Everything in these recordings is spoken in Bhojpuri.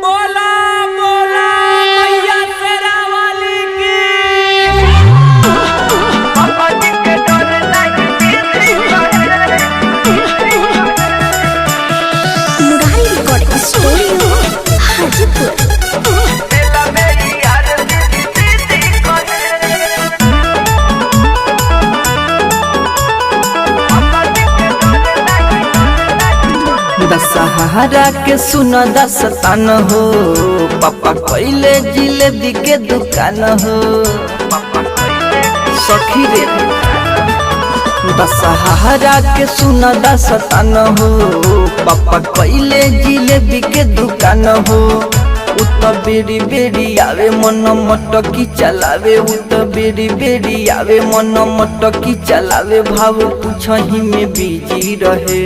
बोला बोला मैया शेरा वाली की। Murari recording studio Hajipur. दशहरा के सुन दस्तान हो, पापा कैले जिलेबी के दुकान हो। सखी रे दशहरा के सुन दस्तान हो, पापा कैले जिलेबी के दुकान हो। उत बेरी बेरी आवे मन मटकी चलावे, उत बेरी बेरी आवे मन मटकी चलावे। भाव पूछही में बिजी रहे,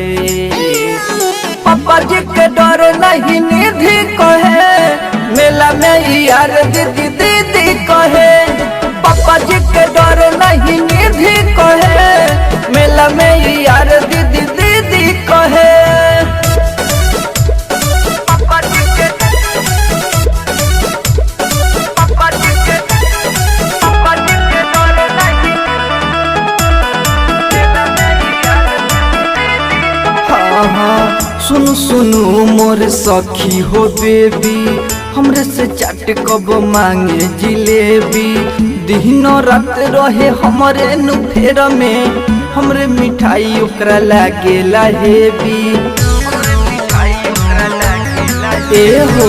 पापा जी के डर नहीं निधि कहे। मेला में यार दीदी दीदी कहे, पापा जी के डर नहीं निधि कहे। मेला में यार दीदी दीदी कहे। पापा जी के डर नहीं। हाँ हाँ सुनु सुनु मोर सखी हो बेबी, हमरे से चाट कब मांगे जिलेबी। दिन रात रहे हमरे नुफेर में, हमरे मिठाई ओकरा लागे हेवी। ए हो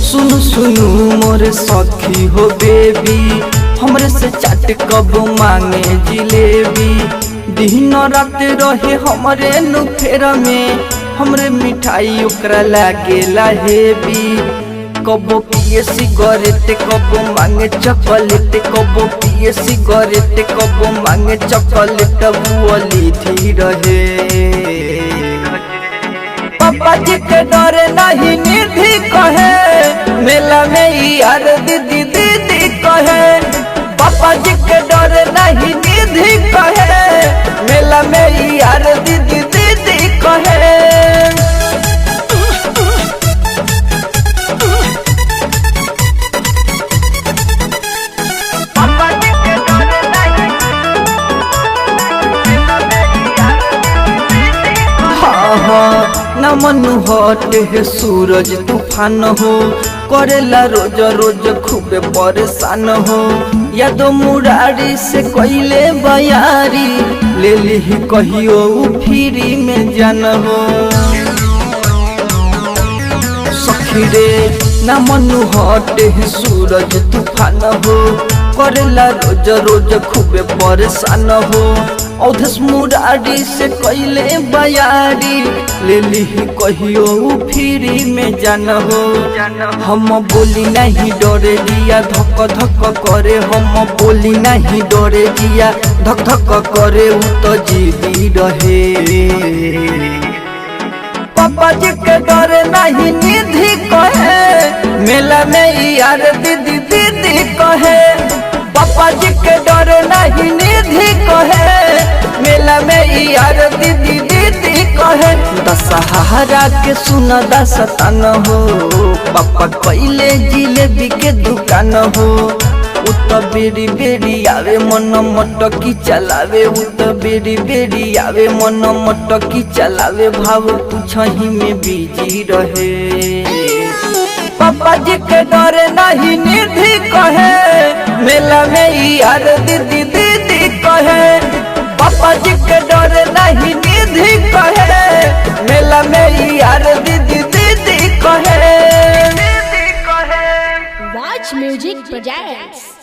सुनु सुनु मोर सखी हो बेबी, हमरे से चाट कब मांगे जिलेबी। दिन रात रहे हमरे नुफेर में, हमरे मिठाई ओकरा लागे हेवी। कबो पिए सिगरेट कबो मांगे चॉकलेट, कबो पिए सिगरेट कबो मांगे चॉकलेट। बुअली थी रहे, पापा जी के डर नहीं निधि कहे। मेला में यार दीदी दीदी कहे, पापा जी के डर नहीं निधि कहे। मेला में यार दीदी दीदी कहे। न मनु हटे है सूरज तूफान हो, करेला रोज रोज खूबे परेशान हो। यादो मुरारी से कैले बयारी, ले ली कहियो फ्री में जान हो। सखी रे न मनु हटे है सूरज तूफान हो, करेला रोज रोज खूबे परेशान हो। औधस मुरारी से कैले बयारी, ले ली कहियो फ्री में जान हो। हम बोली नहीं डरे जिया धक धक करे, हम बोली नहीं डरे जिया धक धक करे। उ तो जिदी रहे, पापा जी के डर नहीं निधि कहे। मेला में यार दीदी दीदी कहे, पापा जी के डर नहीं निधि कहे। मेला में यार दीदी दीदी कहे। दशहरा के सुन दस्तान हो, पापा कैले जिलेबी के दुकान हो। उत बेरी बेरी आवे मन मटकी चलावे, उत बेरी बेरी आवे मन मटकी चलावे। भाव पूछही में बिजी रहे, पापा जी के डर नहीं निधि कहे। मेला में यार दीदी दीदी कहे, पापा जी के डर नहीं निधि कहे। मेला में यार दीदी दीदी कहे। Watch music projects.